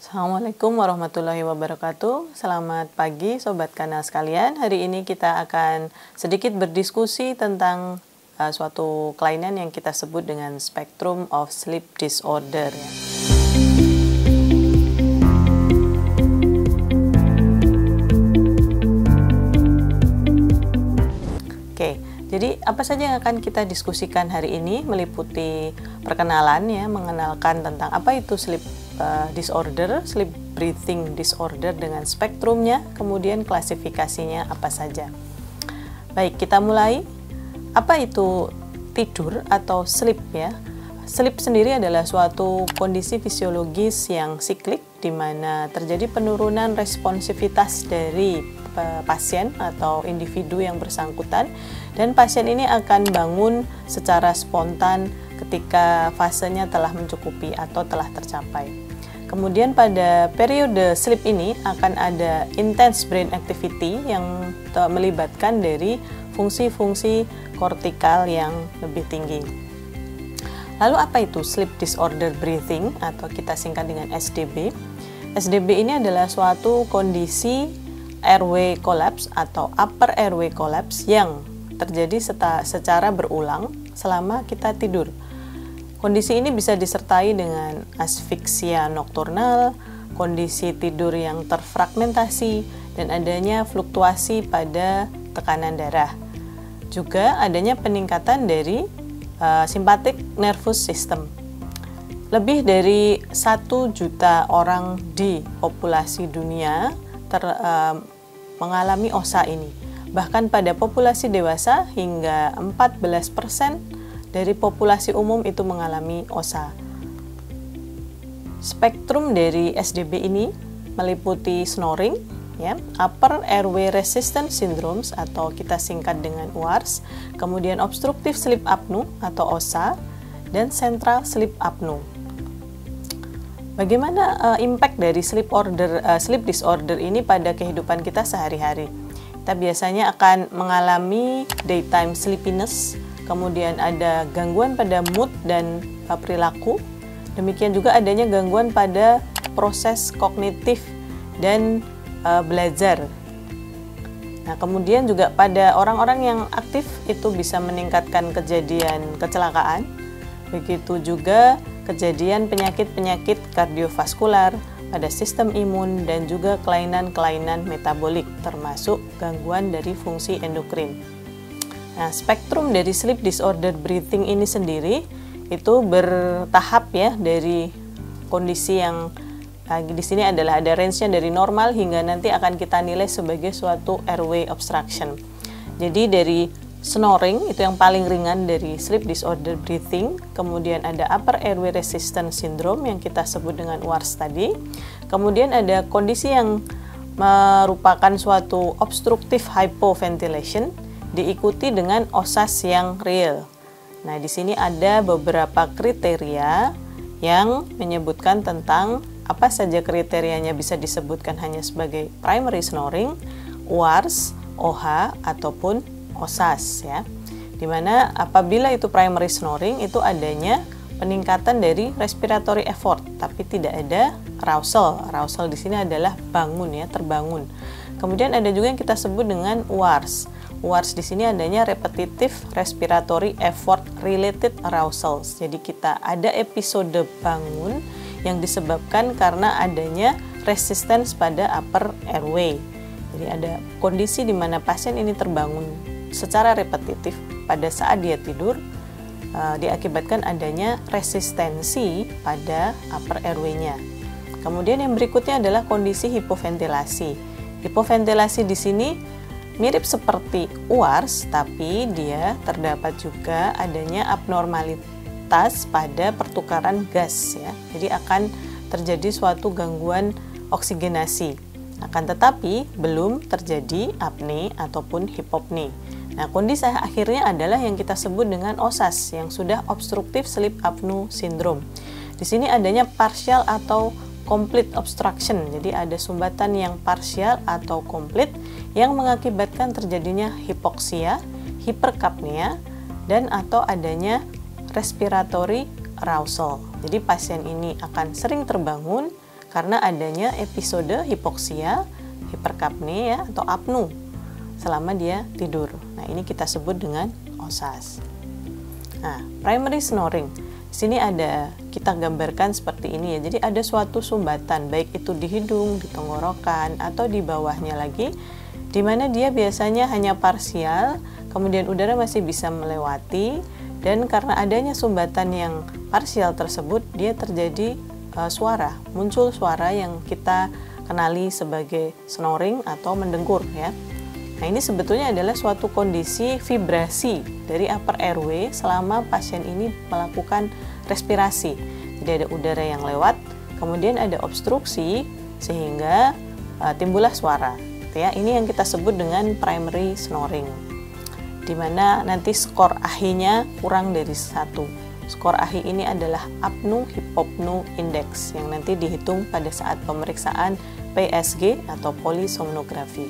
Assalamualaikum warahmatullahi wabarakatuh. Selamat pagi Sobat Kanal sekalian. Hari ini kita akan sedikit berdiskusi tentang suatu kelainan yang kita sebut dengan spectrum of sleep disorder. Oke, jadi apa saja yang akan kita diskusikan hari ini meliputi perkenalan ya, mengenalkan tentang apa itu sleep disorder, sleep breathing disorder dengan spektrumnya, kemudian klasifikasinya apa saja. Baik, kita mulai. Apa itu tidur atau sleep ya? Sleep sendiri adalah suatu kondisi fisiologis yang siklik di mana terjadi penurunan responsivitas dari pasien atau individu yang bersangkutan, dan pasien ini akan bangun secara spontan ketika fasenya telah mencukupi atau telah tercapai. Kemudian pada periode sleep ini akan ada intense brain activity yang melibatkan dari fungsi-fungsi kortikal yang lebih tinggi. Lalu apa itu sleep disorder breathing atau kita singkat dengan SDB? SDB ini adalah suatu kondisi airway collapse atau upper airway collapse yang terjadi secara berulang selama kita tidur. Kondisi ini bisa disertai dengan asfiksia nokturnal, kondisi tidur yang terfragmentasi, dan adanya fluktuasi pada tekanan darah. Juga adanya peningkatan dari sympathetic nervous system. Lebih dari 1 juta orang di populasi dunia mengalami OSA ini. Bahkan pada populasi dewasa hingga 14% dari populasi umum itu mengalami OSA. Spektrum dari SDB ini meliputi snoring, ya, upper airway resistance syndromes atau kita singkat dengan UARS, kemudian obstructive sleep apnea atau OSA, dan central sleep apnea. Bagaimana impact dari sleep disorder ini pada kehidupan kita sehari-hari? Kita biasanya akan mengalami daytime sleepiness, kemudian ada gangguan pada mood dan perilaku. Demikian juga adanya gangguan pada proses kognitif dan belajar. Nah, kemudian juga pada orang-orang yang aktif itu bisa meningkatkan kejadian kecelakaan. Begitu juga kejadian penyakit-penyakit kardiovaskular pada sistem imun dan juga kelainan-kelainan metabolik termasuk gangguan dari fungsi endokrin. Nah, spektrum dari sleep disorder breathing ini sendiri itu bertahap ya, dari kondisi yang di sini adalah ada range-nya dari normal hingga nanti akan kita nilai sebagai suatu airway obstruction. Jadi dari snoring itu yang paling ringan dari sleep disorder breathing, kemudian ada upper airway resistance syndrome yang kita sebut dengan UARS tadi. Kemudian ada kondisi yang merupakan suatu obstructive hypoventilation diikuti dengan OSAS yang real. Nah, di sini ada beberapa kriteria yang menyebutkan tentang apa saja kriterianya, bisa disebutkan hanya sebagai primary snoring, UARS, OH, ataupun OSAS ya. Dimana apabila itu primary snoring itu adanya peningkatan dari respiratory effort, tapi tidak ada arousal. Arousal di sini adalah bangun ya, terbangun. Kemudian ada juga yang kita sebut dengan UARS. UARS di sini adanya repetitive respiratory effort related arousals. Jadi kita ada episode bangun yang disebabkan karena adanya resistance pada upper airway. Jadi ada kondisi di mana pasien ini terbangun secara repetitif pada saat dia tidur, diakibatkan adanya resistensi pada upper airway-nya. Kemudian yang berikutnya adalah kondisi hipoventilasi. Hipoventilasi di sini mirip seperti UARS, tapi dia terdapat juga adanya abnormalitas pada pertukaran gas ya. Jadi akan terjadi suatu gangguan oksigenasi. Akan tetapi belum terjadi apne ataupun hipopne. Nah, kondisi akhirnya adalah yang kita sebut dengan OSAS yang sudah obstructive sleep apnea syndrome. Di sini adanya partial atau complete obstruction. Jadi ada sumbatan yang parsial atau komplit yang mengakibatkan terjadinya hipoksia, hiperkapnia, dan atau adanya respiratory arousal. Jadi pasien ini akan sering terbangun karena adanya episode hipoksia, hiperkapnia ya, atau apnu selama dia tidur. Nah, ini kita sebut dengan OSAS. Nah, primary snoring. Di sini kita gambarkan seperti ini ya. Jadi ada suatu sumbatan, baik itu di hidung, di tenggorokan, atau di bawahnya lagi, di mana dia biasanya hanya parsial, kemudian udara masih bisa melewati, dan karena adanya sumbatan yang parsial tersebut, dia terjadi muncul suara yang kita kenali sebagai snoring atau mendengkur ya. Nah, ini sebetulnya adalah suatu kondisi vibrasi dari upper airway selama pasien ini melakukan respirasi. Jadi ada udara yang lewat, kemudian ada obstruksi sehingga timbullah suara. Ya, ini yang kita sebut dengan primary snoring, di mana nanti skor AHI-nya kurang dari 1. Skor AHI ini adalah apnu-hipopnu index yang nanti dihitung pada saat pemeriksaan PSG atau polisomnografi.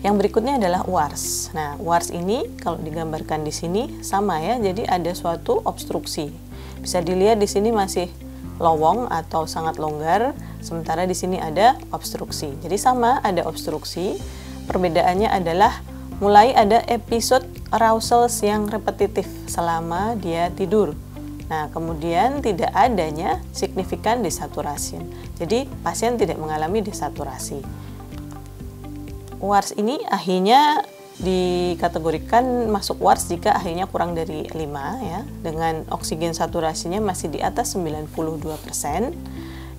Yang berikutnya adalah UARS. Nah, UARS ini kalau digambarkan di sini sama ya, jadi ada suatu obstruksi. Bisa dilihat di sini masih lowong atau sangat longgar, sementara di sini ada obstruksi. Jadi sama, ada obstruksi. Perbedaannya adalah mulai ada episode arousals yang repetitif selama dia tidur. Nah, kemudian tidak adanya signifikan desaturasi. Jadi, pasien tidak mengalami desaturasi. UARS ini AHI-nya dikategorikan masuk UARS jika AHI-nya kurang dari 5 ya, dengan oksigen saturasinya masih di atas 92%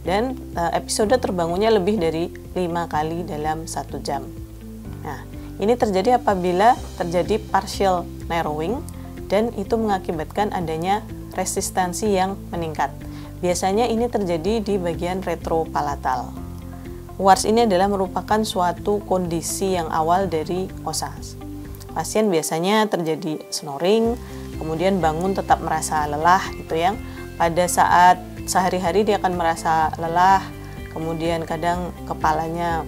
dan episode terbangunnya lebih dari 5 kali dalam 1 jam. Nah, ini terjadi apabila terjadi partial narrowing dan itu mengakibatkan adanya resistansi yang meningkat. Biasanya ini terjadi di bagian retropalatal. UARS ini adalah merupakan suatu kondisi yang awal dari OSAS. Pasien biasanya terjadi snoring, kemudian bangun tetap merasa lelah gitu ya. Pada saat sehari-hari dia akan merasa lelah, kemudian kadang kepalanya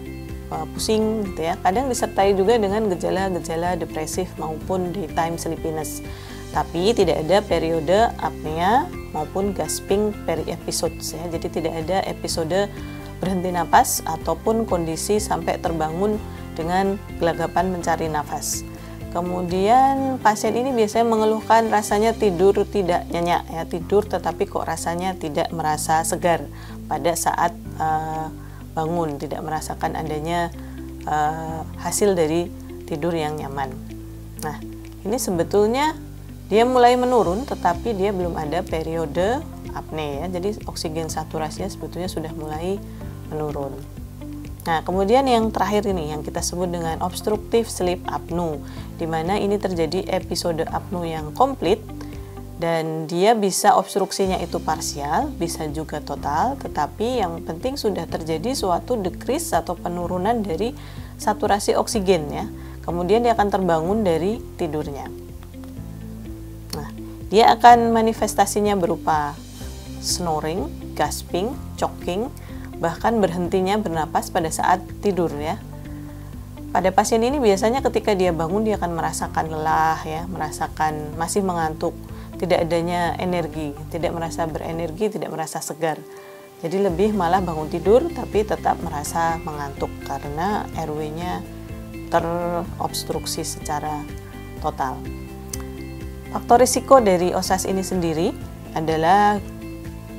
pusing gitu ya. Kadang disertai juga dengan gejala-gejala depresif maupun daytime sleepiness. Tapi tidak ada periode apnea maupun gasping peri-episodes ya. Jadi tidak ada episode berhenti napas ataupun kondisi sampai terbangun dengan gelagapan mencari nafas. Kemudian pasien ini biasanya mengeluhkan rasanya tidur tidak nyenyak ya, tidur tetapi kok rasanya tidak merasa segar pada saat bangun, tidak merasakan adanya hasil dari tidur yang nyaman. Nah, ini sebetulnya dia mulai menurun tetapi dia belum ada periode apne ya. Jadi oksigen saturasinya sebetulnya sudah mulai menurun. Nah, kemudian yang terakhir ini yang kita sebut dengan obstructive sleep apnea, di mana ini terjadi episode apnea yang komplit dan dia bisa obstruksinya itu parsial, bisa juga total, tetapi yang penting sudah terjadi suatu decrease atau penurunan dari saturasi oksigen ya. Kemudian dia akan terbangun dari tidurnya. Nah, dia akan manifestasinya berupa snoring, gasping, choking, bahkan berhentinya bernapas pada saat tidur ya. Pada pasien ini biasanya ketika dia bangun dia akan merasakan lelah ya, merasakan masih mengantuk, tidak adanya energi, tidak merasa berenergi, tidak merasa segar. Jadi lebih malah bangun tidur tapi tetap merasa mengantuk karena airway-nya terobstruksi secara total. Faktor risiko dari OSAS ini sendiri adalah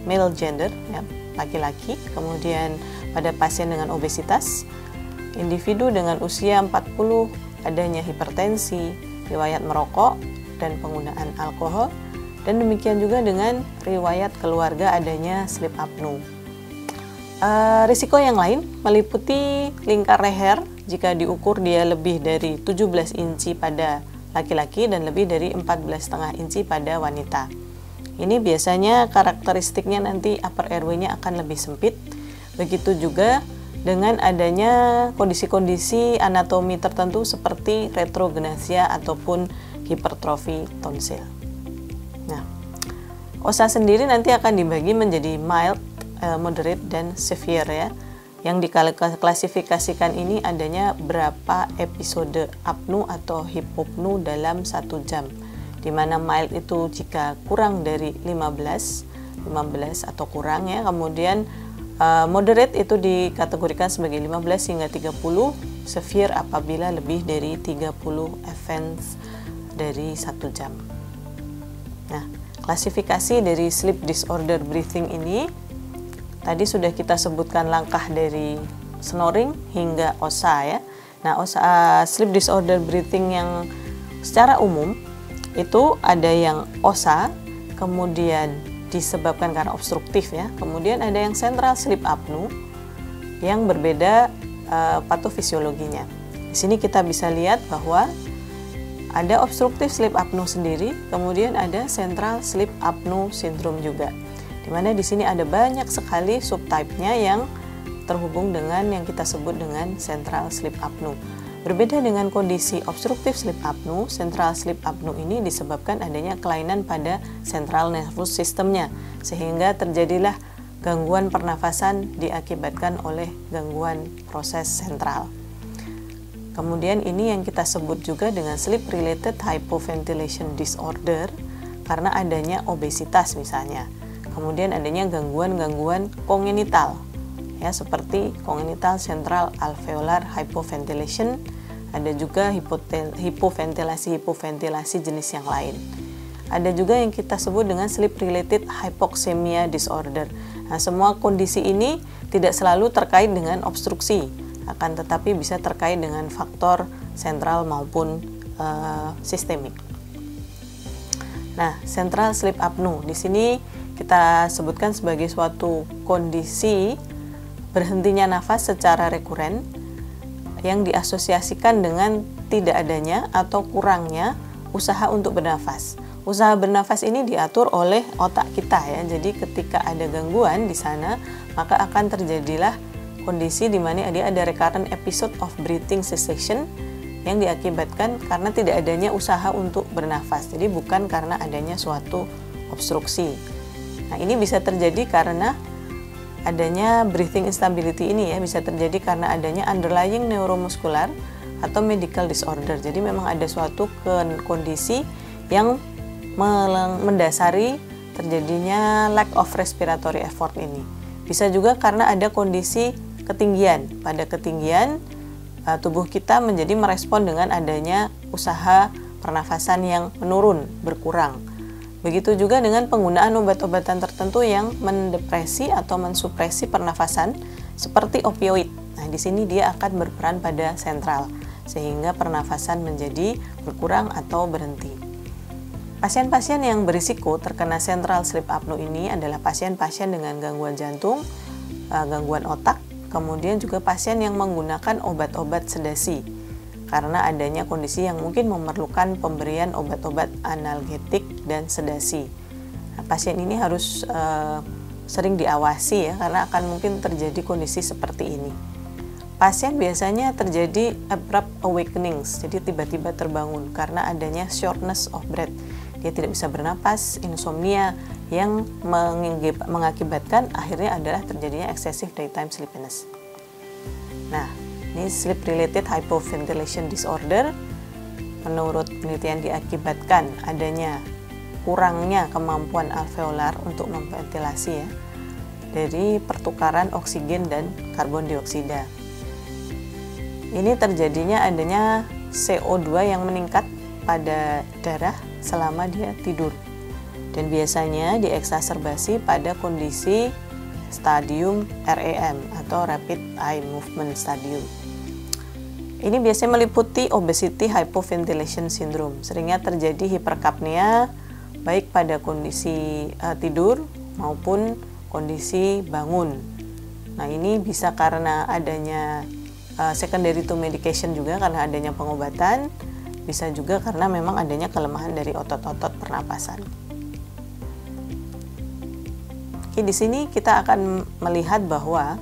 male gender ya, laki-laki, kemudian pada pasien dengan obesitas, individu dengan usia 40, adanya hipertensi, riwayat merokok dan penggunaan alkohol, dan demikian juga dengan riwayat keluarga adanya sleep apnea. Risiko yang lain meliputi lingkar leher jika diukur dia lebih dari 17 inci pada laki-laki dan lebih dari 14,5 inci pada wanita. Ini biasanya karakteristiknya nanti upper airway-nya akan lebih sempit. Begitu juga dengan adanya kondisi-kondisi anatomi tertentu seperti retrognasia ataupun hipertrofi tonsil. Nah, OSAS sendiri nanti akan dibagi menjadi mild, moderate, dan severe ya. Yang diklasifikasikan ini adanya berapa episode apnu atau hipopnu dalam 1 jam. Di mana mild itu jika kurang dari 15 atau kurang ya, kemudian Moderate itu dikategorikan sebagai 15 hingga 30, severe apabila lebih dari 30 events dari 1 jam. Nah, klasifikasi dari sleep disorder breathing ini tadi sudah kita sebutkan langkah dari snoring hingga OSA ya. Nah, OSA sleep disorder breathing yang secara umum itu ada yang OSA, kemudian disebabkan karena obstruktif ya. Kemudian ada yang central sleep apnea yang berbeda patofisiologinya. Di sini kita bisa lihat bahwa ada obstructive sleep apnea sendiri, kemudian ada central sleep apnea syndrome juga. Di mana di sini ada banyak sekali subtype-nya yang terhubung dengan yang kita sebut dengan central sleep apnea. Berbeda dengan kondisi obstructive sleep apnea, central sleep apnea ini disebabkan adanya kelainan pada central nervous system-nya, sehingga terjadilah gangguan pernafasan diakibatkan oleh gangguan proses sentral. Kemudian ini yang kita sebut juga dengan sleep-related hypoventilation disorder karena adanya obesitas misalnya. Kemudian adanya gangguan-gangguan kongenital, ya seperti congenital central alveolar hypoventilation, ada juga hipoventilasi jenis yang lain. Ada juga yang kita sebut dengan sleep-related hypoxemia disorder. Nah, semua kondisi ini tidak selalu terkait dengan obstruksi, akan tetapi bisa terkait dengan faktor sentral maupun sistemik. Nah, central sleep apnea di sini kita sebutkan sebagai suatu kondisi berhentinya nafas secara rekuren yang diasosiasikan dengan tidak adanya atau kurangnya usaha untuk bernafas. Usaha bernafas ini diatur oleh otak kita ya. Jadi ketika ada gangguan di sana, maka akan terjadilah kondisi di mana dia ada recurrent episode of breathing cessation yang diakibatkan karena tidak adanya usaha untuk bernafas. Jadi bukan karena adanya suatu obstruksi. Nah, ini bisa terjadi karena adanya breathing instability ini ya, bisa terjadi karena adanya underlying neuromuscular atau medical disorder. Jadi memang ada suatu kondisi yang mendasari terjadinya lack of respiratory effort ini. Bisa juga karena ada kondisi ketinggian. Pada ketinggian tubuh kita menjadi merespon dengan adanya usaha pernafasan yang menurun, berkurang. Begitu juga dengan penggunaan obat-obatan tertentu yang mendepresi atau mensupresi pernafasan seperti opioid. Nah, di sini dia akan berperan pada sentral sehingga pernafasan menjadi berkurang atau berhenti. Pasien-pasien yang berisiko terkena central sleep apnea ini adalah pasien-pasien dengan gangguan jantung, gangguan otak, kemudian juga pasien yang menggunakan obat-obat sedasi karena adanya kondisi yang mungkin memerlukan pemberian obat-obat analgetik dan sedasi. Nah, pasien ini harus sering diawasi ya karena akan mungkin terjadi kondisi seperti ini. Pasien biasanya terjadi abrupt awakenings, jadi tiba-tiba terbangun karena adanya shortness of breath. Dia tidak bisa bernapas, insomnia yang mengakibatkan akhirnya adalah terjadinya excessive daytime sleepiness. Nah, ini sleep-related hypoventilation disorder menurut penelitian diakibatkan adanya kurangnya kemampuan alveolar untuk memventilasi ya dari pertukaran oksigen dan karbon dioksida. Ini terjadinya adanya CO2 yang meningkat pada darah selama dia tidur dan biasanya dieksaserbasi pada kondisi stadium REM atau rapid eye movement stadium. Ini biasanya meliputi obesity hypoventilation syndrome. Seringnya terjadi hiperkapnia baik pada kondisi tidur maupun kondisi bangun. Nah, ini bisa karena adanya secondary to medication juga karena adanya pengobatan, bisa juga karena memang adanya kelemahan dari otot-otot pernapasan. Oke, di sini kita akan melihat bahwa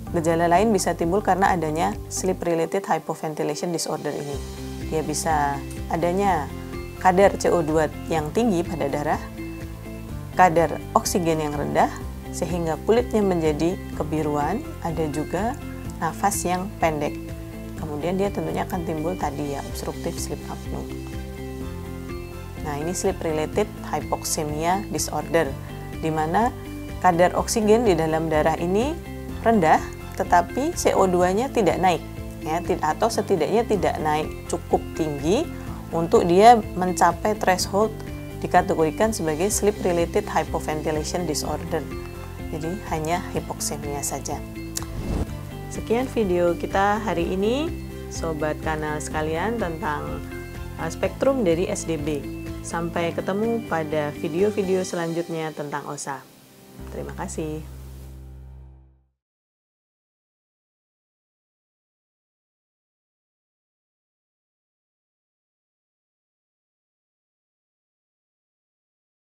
gejala lain bisa timbul karena adanya sleep-related hypoventilation disorder ini. Dia bisa adanya kadar CO2 yang tinggi pada darah, kadar oksigen yang rendah, sehingga kulitnya menjadi kebiruan, ada juga nafas yang pendek. Kemudian dia tentunya akan timbul tadi ya, obstructive sleep apnea. Nah, ini sleep-related hypoxemia disorder, di mana kadar oksigen di dalam darah ini rendah, tetapi CO2-nya tidak naik, ya, atau setidaknya tidak naik cukup tinggi untuk dia mencapai threshold dikategorikan sebagai sleep-related hypoventilation disorder. Jadi hanya hipoksemia saja. Sekian video kita hari ini, sobat kanal sekalian, tentang spektrum dari SDB. Sampai ketemu pada video-video selanjutnya tentang OSA. Terima kasih.